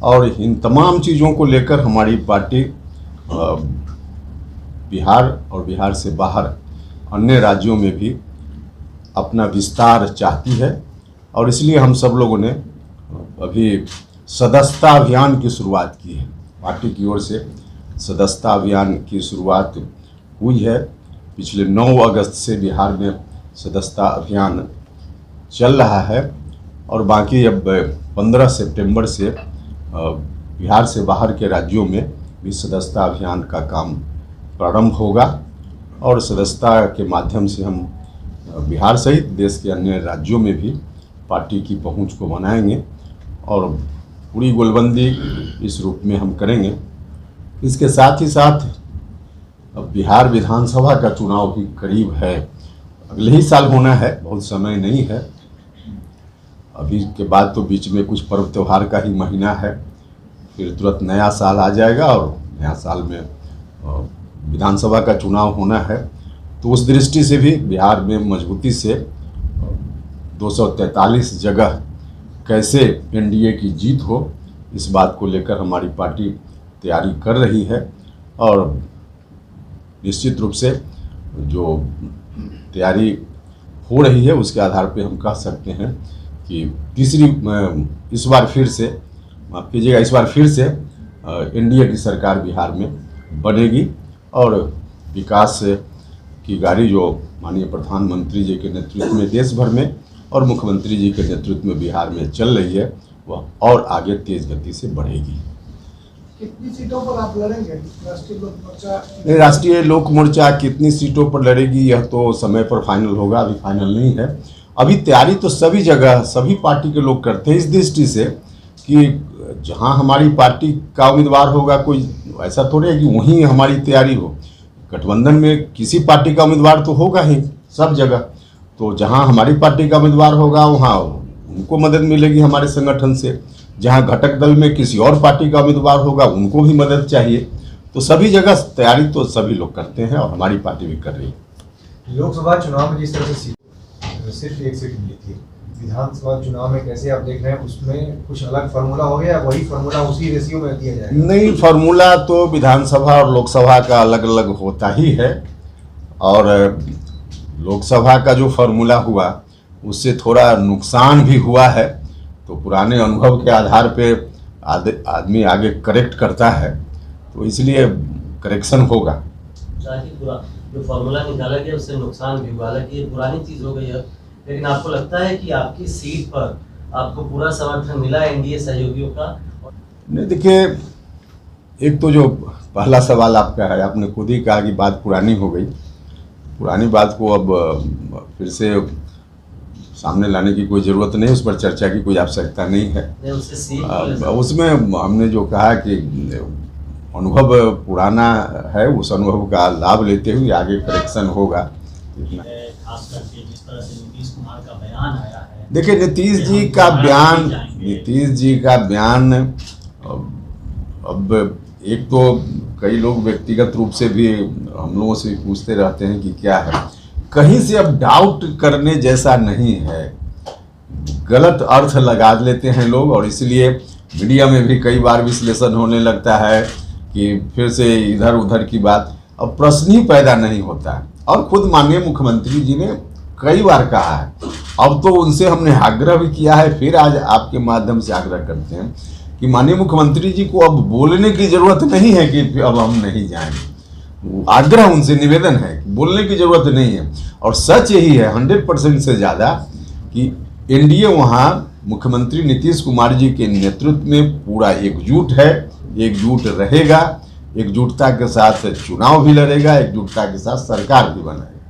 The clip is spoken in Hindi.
और इन तमाम चीज़ों को लेकर हमारी पार्टी बिहार और बिहार से बाहर अन्य राज्यों में भी अपना विस्तार चाहती है। और इसलिए हम सब लोगों ने अभी सदस्यता अभियान की शुरुआत की है। पार्टी की ओर से सदस्यता अभियान की शुरुआत हुई है। पिछले 9 अगस्त से बिहार में सदस्यता अभियान चल रहा है और बाकी अब 15 सितंबर से बिहार से बाहर के राज्यों में भी सदस्यता अभियान का काम प्रारंभ होगा और सदस्यता के माध्यम से हम बिहार सहित देश के अन्य राज्यों में भी पार्टी की पहुंच को बनाएंगे और पूरी गोलबंदी इस रूप में हम करेंगे। इसके साथ ही साथ अब बिहार विधानसभा का चुनाव भी करीब है, अगले ही साल होना है, बहुत समय नहीं है। अभी के बाद तो बीच में कुछ पर्व त्यौहार का ही महीना है, फिर तुरंत नया साल आ जाएगा और नया साल में विधानसभा का चुनाव होना है। तो उस दृष्टि से भी बिहार में मजबूती से 243 जगह कैसे एनडीए की जीत हो, इस बात को लेकर हमारी पार्टी तैयारी कर रही है। और निश्चित रूप से जो तैयारी हो रही है उसके आधार पे हम कह सकते हैं कि इस बार फिर से एनडीए की सरकार बिहार में बनेगी और विकास की गाड़ी जो माननीय प्रधानमंत्री जी के नेतृत्व में देश भर में और मुख्यमंत्री जी के नेतृत्व में बिहार में चल रही है, वह और आगे तेज गति से बढ़ेगी। कितनी सीटों पर आप लड़ेंगे? राष्ट्रीय लोक मोर्चा कितनी सीटों पर लड़ेगी यह तो समय पर फाइनल होगा, अभी फाइनल नहीं है। अभी तैयारी तो सभी जगह सभी पार्टी के लोग करते हैं इस दृष्टि से कि जहां हमारी पार्टी का उम्मीदवार होगा, कोई ऐसा थोड़ी है कि वहीं हमारी तैयारी हो। गठबंधन में किसी पार्टी का उम्मीदवार तो होगा ही सब जगह, तो जहां हमारी पार्टी का उम्मीदवार होगा वहां उनको मदद मिलेगी हमारे संगठन से। जहां घटक दल में किसी और पार्टी का उम्मीदवार होगा उनको भी मदद चाहिए। तो सभी जगह तैयारी तो सभी लोग करते हैं और हमारी पार्टी भी कर रही है। लोकसभा चुनाव में जिस तरह से सिर्फ एक सीट मिली थी, विधानसभा चुनाव में कैसे आप देख रहे हैं? उसमें कुछ अलग फार्मूला हो गया, वही फार्मूला उसी रेशियो में दिया जाएगा? नहीं, फार्मूला तो विधानसभा और लोकसभा का अलग अलग होता ही है और लोकसभा का जो फार्मूला हुआ उससे थोड़ा नुकसान भी हुआ है। तो पुराने अनुभव के आधार पे आदमी आगे करेक्ट करता है, तो इसलिए करेक्शन होगा। जो फार्मूला निकाला गया उससे नुकसान भी हुआ, हालांकि ये पुरानी चीज़ हो गई है, लेकिन आपको लगता है कि आपकी सीट पर आपको पूरा समर्थन मिला एनडीए सहयोगियों का? नहीं, देखिए, एक तो जो पहला सवाल आपका है, आपने खुद ही कहा कि बात पुरानी हो गई। पुरानी बात को अब फिर से सामने लाने की कोई ज़रूरत नहीं, उस पर चर्चा की कोई आवश्यकता नहीं है। उसमें हमने जो कहा कि अनुभव पुराना है, उस अनुभव का लाभ लेते हुए आगे करेक्शन होगा। खास करके जिस तरह से नीतीश कुमार का बयान आया है, देखिए नीतीश जी का बयान अब एक तो कई लोग व्यक्तिगत रूप से भी हम लोगों से पूछते रहते हैं कि क्या है, कहीं से अब डाउट करने जैसा नहीं है। गलत अर्थ लगा लेते हैं लोग और इसलिए मीडिया में भी कई बार विश्लेषण होने लगता है कि फिर से इधर उधर की बात, अब प्रश्न ही पैदा नहीं होता है। और खुद माननीय मुख्यमंत्री जी ने कई बार कहा है, अब तो उनसे हमने आग्रह भी किया है, फिर आज आपके माध्यम से आग्रह करते हैं कि माननीय मुख्यमंत्री जी को अब बोलने की ज़रूरत नहीं है कि अब हम नहीं जाएंगे। आग्रह उनसे निवेदन है, बोलने की ज़रूरत नहीं है। और सच यही है 100% से ज़्यादा कि एनडीए वहाँ मुख्यमंत्री नीतीश कुमार जी के नेतृत्व में पूरा एकजुट है, एकजुट रहेगा, एकजुटता के साथ चुनाव भी लड़ेगा, एकजुटता के साथ सरकार भी बनाएगा।